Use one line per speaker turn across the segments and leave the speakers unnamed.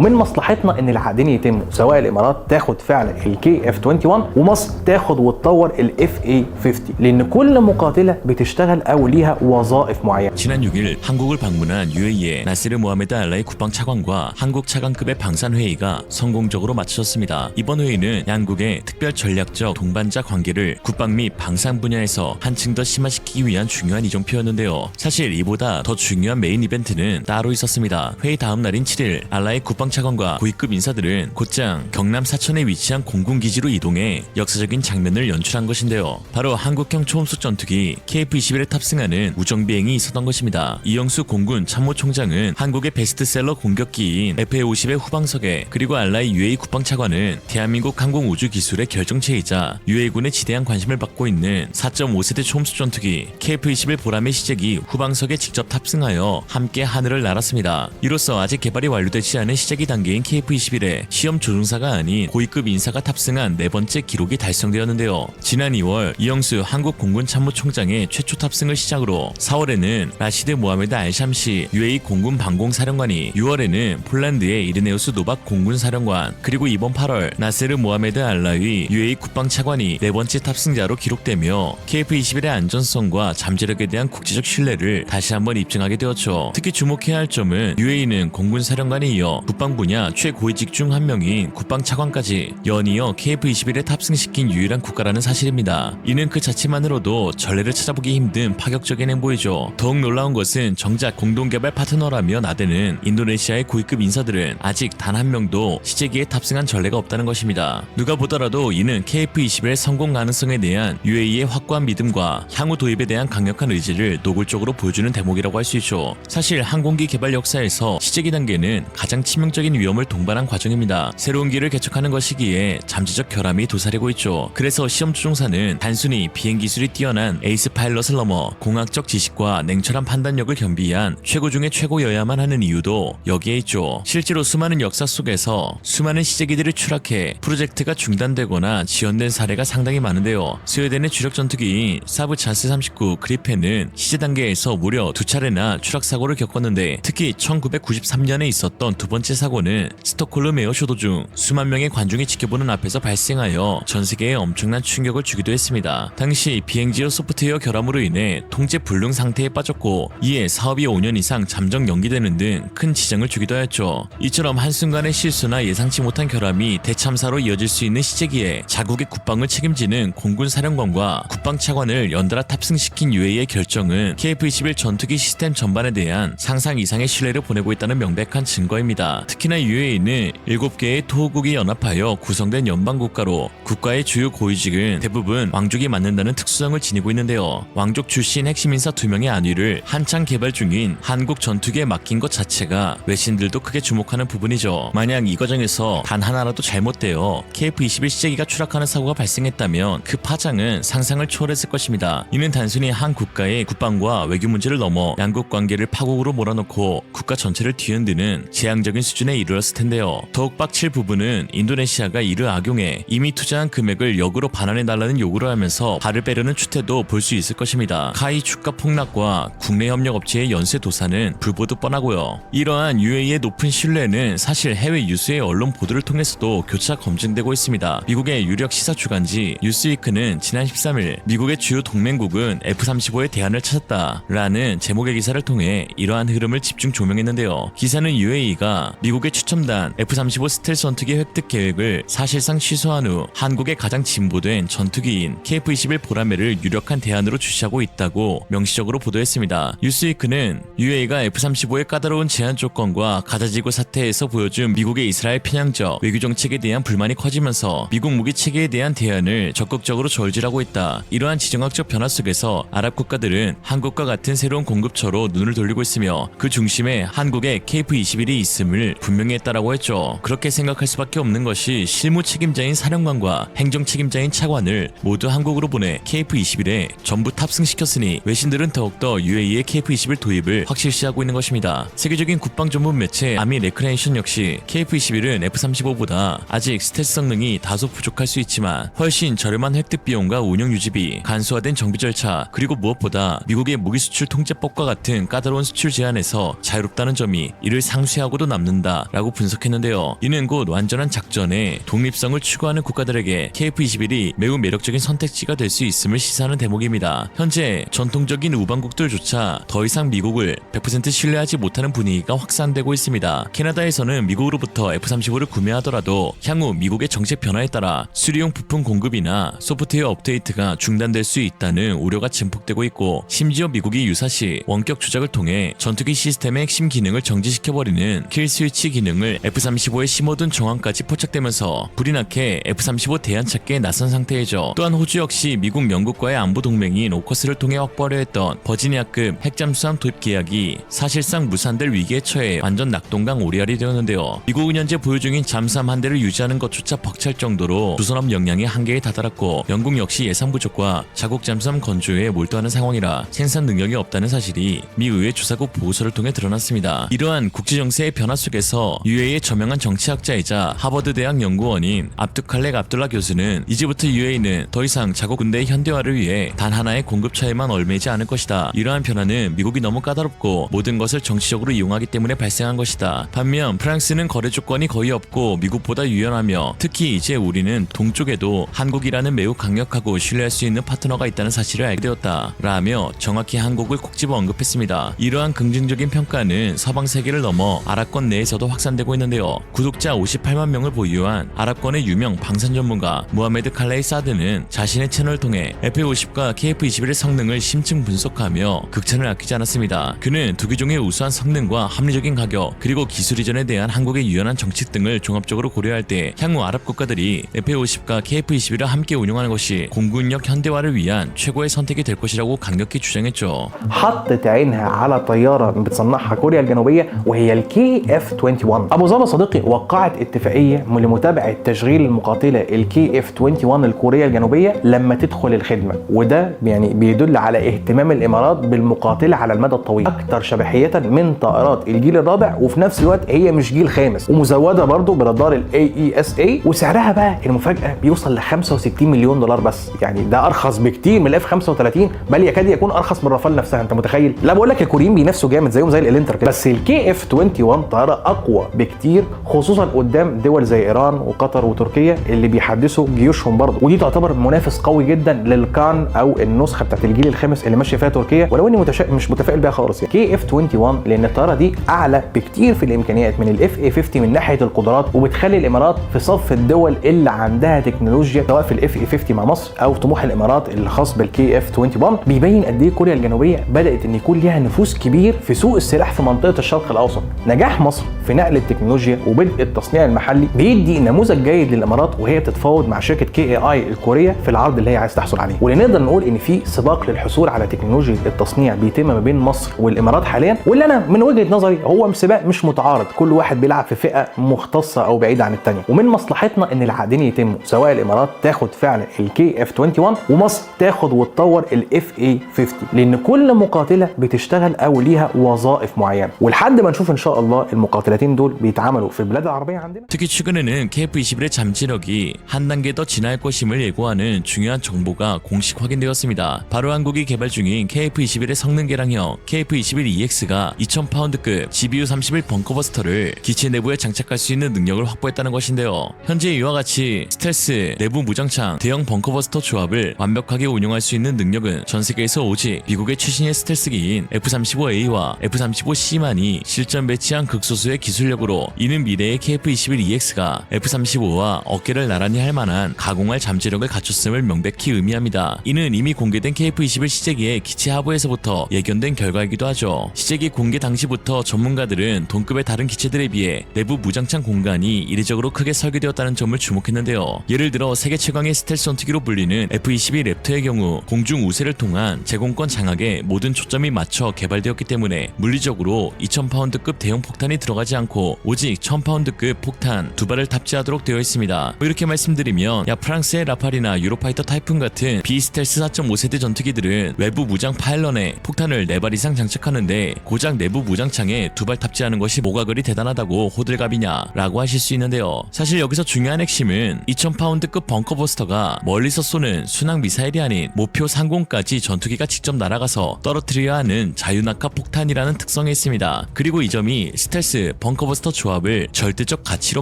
ومن مصلحتنا ان العقدين يتموا، سواء الامارات تاخد فعلا الكي اف 21 ومصر تاخد وتطور الاف اي 50، لان كل مقاتله بتشتغل او ليها وظائف معينه.
지난 6일 한국을 방문한 UAE의 나시르 모하메드 알라이 국방 차관과 한국 차관급의 방산 회의가 성공적으로 마쳐졌습니다. 이번 회의는 양국의 특별 전략적 동반자 관계를 국방 및 방산 분야에서 한층 더 심화시키기 위한 중요한 이정표였는데요. 사실 이보다 더 중요한 메인 이벤트는 따로 있었습니다. 회의 다음 날인 7일 알라이 국방 차관과 고위급 인사들은 곧장 경남 사천에 위치한 공군기지로 이동해 역사적인 장면을 연출한 것인데요. 바로 한국형 초음속 전투기 KF-21에 탑승하는 우정비행이 있었던 것입니다. 이영수 공군 참모총장은 한국의 베스트셀러 공격기인 FA-50의 후방석에, 그리고 알라이 UAE 국방차관은 대한민국 항공우주 기술의 결정체이자 UAE군의 지대한 관심을 받고 있는 4.5세대 초음속 전투기 KF-21 보람의 시제기 후방석에 직접 탑승하여 함께 하늘을 날았습니다. 이로써 아직 개발이 완료되지 않은 시제기 단계인 KF-21에 시험 조종사가 아닌 고위급 인사가 탑승한 네 번째 기록이 달성되었는데요. 지난 2월 이영수 한국 공군 참모총장의 최초 탑승을 시작으로 4월에는 라시드 모하메드 알샴시 UAE 공군 방공사령관이, 6월에는 폴란드의 이르네우스 노박 공군사령관, 그리고 이번 8월 나세르 모하메드 알라위 UAE 국방차관이 네 번째 탑승자로 기록되며 KF-21의 안전성과 잠재력에 대한 국제적 신뢰를 다시 한번 입증하게 되었죠. 특히 주목해야 할 점은 UAE는 공군사령관에 이어 국방 분야 최고위직 중 한 명인 국방차관까지 연이어 KF-21에 탑승시킨 유일한 국가라는 사실입니다. 이는 그 자체만으로도 전례를 찾아보기 힘든 파격적인 행보이죠. 더욱 놀라운 것은 정작 공동개발 파트너라며 나대는 인도네시아의 고위급 인사들은 아직 단 한 명도 시제기에 탑승한 전례가 없다는 것입니다. 누가 보더라도 이는 KF-21의 성공 가능성에 대한 UAE의 확고한 믿음과 향후 도입에 대한 강력한 의지를 노골적으로 보여주는 대목이라고 할 수 있죠. 사실 항공기 개발 역사에서 시제기 단계는 가장 치명적인 위험을 동반한 과정입니다. 새로운 기를 개척하는 것이기에 잠재적 결함이 도사리고 있죠. 그래서 시험 조종사는 단순히 비행 기술이 뛰어난 에이스 파일럿을 넘어 공학적 지식과 냉철한 판단력을 겸비한 최고 중의 최고여야만 하는 이유도 여기에 있죠. 실제로 수많은 역사 속에서 수많은 시제기들이 추락해 프로젝트가 중단되거나 지연된 사례가 상당히 많은데요. 스웨덴의 주력 전투기인 사브 찬스 39 그리펜은 시제 단계에서 무려 2차례나 추락 사고를 겪었는데, 특히 1993년에 있었던 두 번째 사고는 스톡홀름 에어쇼도 중 수만 명의 관중이 지켜보는 앞에서 발생하여 전 세계에 엄청난 충격을 주기도 했습니다. 당시 비행지와 소프트웨어 결함으로 인해 통제 불능 상태에 빠졌고, 이에 사업이 5년 이상 잠정 연기되는 등 큰 지장을 주기도 하였죠. 이처럼 한순간의 실수나 예상치 못한 결함이 대참사로 이어질 수 있는 시제기에 자국의 국방을 책임지는 공군 사령관과 국방차관을 연달아 탑승시킨 UAE의 결정은 KF-21 전투기 시스템 전반에 대한 상상 이상의 신뢰를 보내고 있다는 명백한 증거입니다. 특히나 UAE는 7개의 토호국이 연합하여 구성된 연방국가로 국가의 주요 고위직은 대부분 왕족이 맡는다는 특수성을 지니고 있는데요. 왕족 출신 핵심 인사 2명의 안위를 한창 개발 중인 한국 전투기에 맡긴 것 자체가 외신들도 크게 주목하는 부분이죠. 만약 이 과정에서 단 하나라도 잘못되어 KF-21 시제기가 추락하는 사고가 발생했다면 그 파장은 상상을 초월했을 것입니다. 이는 단순히 한 국가의 국방과 외교 문제를 넘어 양국 관계를 파국으로 몰아넣고 국가 전체를 뒤흔드는 재앙적인 수준에 이르렀을 텐데요. 더욱 빡칠 부분은 인도네시아가 이를 악용해 이미 투자한 금액을 역으로 반환해달라는 요구를 하면서 발을 빼려는 추태도 볼 수 있을 것입니다. 카이 주가 폭락과 국내 협력업체의 연쇄 도산은 불보듯 뻔하고요. 이러한 UAE의 높은 신뢰는 사실 해외 유수의 언론 보도를 통해서도 교차 검증되고 있습니다. 미국의 유력 시사 주간지 뉴스위크는 지난 13일 미국의 주요 동맹국은 F-35의 대안을 찾았다라는 제목의 기사를 통해 이러한 흐름을 집중 조명했는데요. 기사는 UAE가 미국의 추첨단 F-35 스텔스 전투기 획득 계획을 사실상 취소한 후 한국의 가장 진보된 전투기인 KF-21 보라매를 유력한 대안으로 주시하고 있다고 명시적으로 보도했습니다. 뉴스위크는 UAE가 F-35의 까다로운 제한 조건과 가자지구 사태에서 보여준 미국의 이스라엘 편향적 외교 정책에 대한 불만이 커지면서 미국 무기 체계에 대한 대안을 적극적으로 저울질하고 있다. 이러한 지정학적 변화 속에서 아랍 국가들은 한국과 같은 새로운 공급처로 눈을 돌리고 있으며 그 중심에 한국의 KF-21이 있음을 분명히 했다라고 했죠. 그렇게 생각할 수밖에 없는 것이 실무 책임자인 사령관과 행정 책임자인 차관을 모두 한국으로 보내 KF-21에 전부 탑승시켰으니 외신들은 더욱더 UAE의 KF-21 도입을 확실시하고 있는 것입니다. 세계적인 국방 전문 매체 아미 레크레이션 역시 KF-21은 F-35보다 아직 스텔스 성능이 다소 부족할 수 있지만 훨씬 저렴한 획득 비용과 운영 유지비, 간소화된 정비 절차, 그리고 무엇보다 미국의 무기 수출 통제법과 같은 까다로운 수출 제한에서 자유롭다는 점이 이를 상쇄하고도 남는다 거다라고 분석했는데요. 이는 곧 완전한 작전에 독립성을 추구하는 국가들에게 KF-21이 매우 매력적인 선택지가 될 수 있음을 시사하는 대목입니다. 현재 전통적인 우방국들조차 더 이상 미국을 100% 신뢰하지 못하는 분위기가 확산되고 있습니다. 캐나다에서는 미국으로부터 F-35를 구매하더라도 향후 미국의 정책 변화에 따라 수리용 부품 공급이나 소프트웨어 업데이트가 중단될 수 있다는 우려가 증폭되고 있고, 심지어 미국이 유사시 원격 조작을 통해 전투기 시스템의 핵심 기능을 정지시켜버리는 킬 스위치 기능을 F-35에 심어둔 정황까지 포착되면서 불이 나게 F-35 대안 찾기에 나선 상태이죠. 또한 호주 역시 미국 영국과의 안보 동맹인 오커스를 통해 확보하려 했던 버지니아급 핵잠수함 도입 계약이 사실상 무산될 위기에 처해 완전 낙동강 오리알이 되었는데요. 미국은 현재 보유 중인 잠수함 한 대를 유지하는 것조차 벅찰 정도로 조선업 역량의 한계에 다다랐고, 영국 역시 예산 부족과 자국 잠수함 건조에 몰두하는 상황이라 생산 능력이 없다는 사실이 미 의회 조사국 보고서를 통해 드러났습니다. 이러한 국제 정세의 변화 속에서 UAE의 저명한 정치학자이자 하버드 대학 연구원인 압두칼렉 압둘라 교수는 이제부터 UAE는 더 이상 자국 군대의 현대화를 위해 단 하나의 공급처에만 얽매이지 않을 것이다. 이러한 변화는 미국이 너무 까다롭고 모든 것을 정치적으로 이용하기 때문에 발생한 것이다. 반면 프랑스는 거래 조건이 거의 없고 미국보다 유연하며, 특히 이제 우리는 동쪽에도 한국이라는 매우 강력하고 신뢰할 수 있는 파트너가 있다는 사실을 알게 되었다 라며 정확히 한국을 콕 집어 언급했습니다. 이러한 긍정적인 평가는 서방 세계를 넘어 아랍권 내에서도 확산되고 있는데요. 구독자 58만 명을 보유한 아랍권의 유명 방산 전문가 무하메드 칼레이 사드는 자신의 채널을 통해 F-50과 KF-21의 성능을 심층 분석하며 극찬을 아끼지 않았습니다. 그는 두 기종의 우수한 성능과 합리적인 가격, 그리고 기술 이전에 대한 한국의 유연한 정책 등을 종합적으로 고려할 때 향후 아랍 국가들이 F-50과 KF-21을 함께 운용하는 것이 공군력 현대화를 위한 최고의 선택이 될 것이라고 강력히 주장했죠.
حطت عينها على طياره بتصنعها كوريا الجنوبيه وهي الكي اف 21. ابو ظبي صديقي وقعت اتفاقيه لمتابعه تشغيل المقاتله الكي اف 21 الكوريه الجنوبيه لما تدخل الخدمه، وده يعني بيدل على اهتمام الامارات بالمقاتله على المدى الطويل، اكثر شبحيه من طائرات الجيل الرابع، وفي نفس الوقت هي مش جيل خامس، ومزوده برضه برادار الاي اي اس اي، وسعرها بقى المفاجاه بيوصل ل 65 مليون دولار بس. يعني ده ارخص بكتير من الاف 35، بل يكاد يكون ارخص من رافال نفسها. انت متخيل؟ لا بقول لك الكوريين بينافسوا جامد زيهم زي الالنتر كده، بس الكي اف 21 طياره اقوى بكتير، خصوصا قدام دول زي ايران وقطر وتركيا اللي بيحدثوا جيوشهم برضه، ودي تعتبر منافس قوي جدا للكان او النسخه بتاعت الجيل الخامس اللي ماشيه فيها تركيا، ولو اني مش متفائل بيها خالص. يعني كي اف 21 لان الطياره دي اعلى بكتير في الامكانيات من الاف اي 50 من ناحيه القدرات، وبتخلي الامارات في صف الدول اللي عندها تكنولوجيا سواء في الاف اي 50 مع مصر او طموح الامارات الخاص بالكي اف 21. بيبين قد ايه كوريا الجنوبيه بدات ان يكون ليها نفوذ كبير في سوق السلاح في منطقه الشرق الاوسط. نجاح مصر في نقل التكنولوجيا وبدء التصنيع المحلي بيدي نموذج جيد للامارات وهي بتتفاوض مع شركه كي اي اي الكوريه في العرض اللي هي عايز تحصل عليه. ونقدر نقول ان في سباق للحصول على تكنولوجيا التصنيع بيتم ما بين مصر والامارات حاليا، واللي انا من وجهه نظري هو سباق مش متعارض، كل واحد بيلعب في فئه مختصه او بعيده عن الثانيه، ومن مصلحتنا ان العقدين يتموا، سواء الامارات تاخد فعلا الكي اف 21 ومصر تاخد وتطور الاف اي 50، لان كل مقاتله بتشتغل او ليها وظائف معينه، ولحد ما نشوف ان شاء الله المقاتلتين دول بيتعاملوا في البلاد العربيه عندنا.
특히 최근에는 KF-21의 잠재력이 한 단계 더 진화할 것임을 예고하는 중요한 정보가 공식 확인되었습니다. 바로 한국이 개발 중인 KF-21의 성능 개량형 KF-21EX가 2000파운드급 GBU-31 벙커버스터를 기체 내부에 장착할 수 있는 능력을 확보했다는 것인데요. 현재 이와 같이 스텔스, 내부 무장창, 대형 벙커버스터 조합을 완벽하게 운용할 수 있는 능력은 전 세계에서 오직 미국의 최신의 스텔스기인 F-35A와 F-35C만이 실전 배치한 극소수의 기술력으로, 이는 미래의 KF-21EX가 F-35와 어깨를 나란히 할 만한 가공할 잠재력을 갖췄음을 명백히 의미합니다. 이는 이미 공개된 KF-21 시제기의 기체 하부에서부터 예견된 결과이기도 하죠. 시제기 공개 당시부터 전문가들은 동급의 다른 기체들에 비해 내부 무장창 공간이 이례적으로 크게 설계되었다는 점을 주목했는데요. 예를 들어 세계 최강의 스텔스 전투기로 불리는 F-22 랩터의 경우 공중 우세를 통한 제공권 장악에 모든 초점이 맞춰 개발되었기 때문에 물리적으로 2000파운드급 대형 폭탄이 들어가지 않고 오직 1000파운드급 폭탄 2발을 탑재하도록 되어 있습니다. 이렇게 말씀드리면 프랑스의 라팔이나 유로파이터 타이푼 같은 비스텔스 4.5세대 전투기들은 외부 무장 파일런에 폭탄을 4발 이상 장착하는데 고작 내부 무장창에 2발 탑재하는 것이 뭐가 그리 대단하다고 호들갑이냐 라고 하실 수 있는데요. 사실 여기서 중요한 핵심은 2000파운드급 벙커버스터가 멀리서 쏘는 순항 미사일이 아닌 목표 상공까지 전투기가 직접 날아가서 떨어뜨려야 하는 자유낙하 폭탄이라는 특성이 있습니다. 그리고 이 점이 스텔스 벙커버스터 조합을 절대적 가치로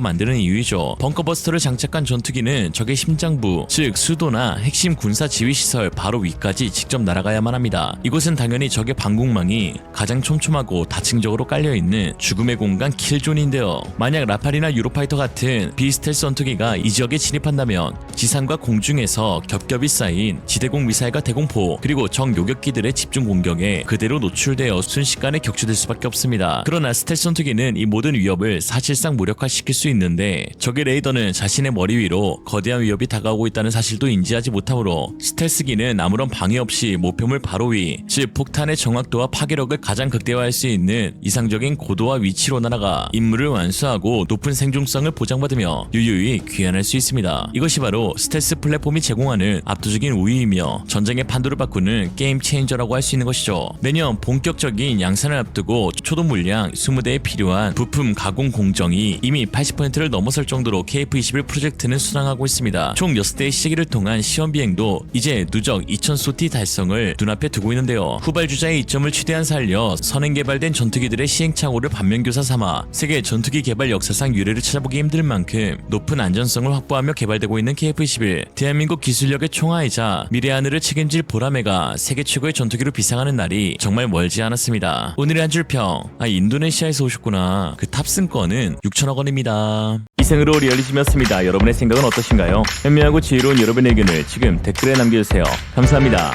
만드는 이유이죠. 벙커버스터를 장착한 전투기는 적의 심장부, 즉 수도나 핵심 군사 지휘시설 바로 위까지 직접 날아가야만 합니다. 이곳은 당연히 적의 방공망이 가장 촘촘하고 다층적으로 깔려있는 죽음의 공간 킬존인데요. 만약 라팔이나 유로파이터 같은 비스텔스 전투기가 이 지역에 진입한다면 지상과 공중에서 겹겹이 쌓인 지대공 미사일과 대공포 그리고 적 요격기들의 집중 공격에 그대로 노출되어 순식간에 격추될 수밖에 없습니다. 그러나 스텔스 전투기는 이 모든 위협을 사실상 무력화시킬 수 있는데 적의 레이더는 자신의 머리 위로 거대한 위협이 다가오고 있다는 사실도 인지하지 못하므로 스텔스기는 아무런 방해 없이 목표물 바로 위, 즉 폭탄의 정확도와 파괴력을 가장 극대화할 수 있는 이상적인 고도와 위치로 날아가 임무를 완수하고 높은 생존성을 보장받으며 유유히 귀환할 수 있습니다. 이것이 바로 스텔스 플랫폼이 제공하는 압도적인 우위이며 전쟁의 판도를 바꾸는 게임 체인저라고 할 수 있는 것이죠. 내년 본격적인 양산을 앞두고 초도 물량 20대에 필요한 부품 가공 공정이 이미 80%를 넘어설 정도로 KF-21 프로젝트는 수상하고 있습니다. 총 6대의 시기를 통한 시험 비행도 이제 누적 2000소티 달성을 눈앞에 두고 있는데요. 후발주자의 이점을 최대한 살려 선행 개발된 전투기들의 시행착오를 반면교사 삼아 세계 전투기 개발 역사상 유례를 찾아보기 힘들 만큼 높은 안전성을 확보하며 개발되고 있는 KF-21. 대한민국 기술력의 총화이자 미래 하늘을 책임질 보라매가 세계 최고의 전투기로 비상하는 날이 정말 멀지 않았습니다. 오늘의 한 줄 평. 인도네시아에서 오셨구나. 그 탑승권은 6천억 원입니다. 이생으로 리얼리즘이었습니다. 여러분의 생각은 어떠신가요? 현명하고 지혜로운 여러분의 의견을 지금 댓글에 남겨주세요. 감사합니다.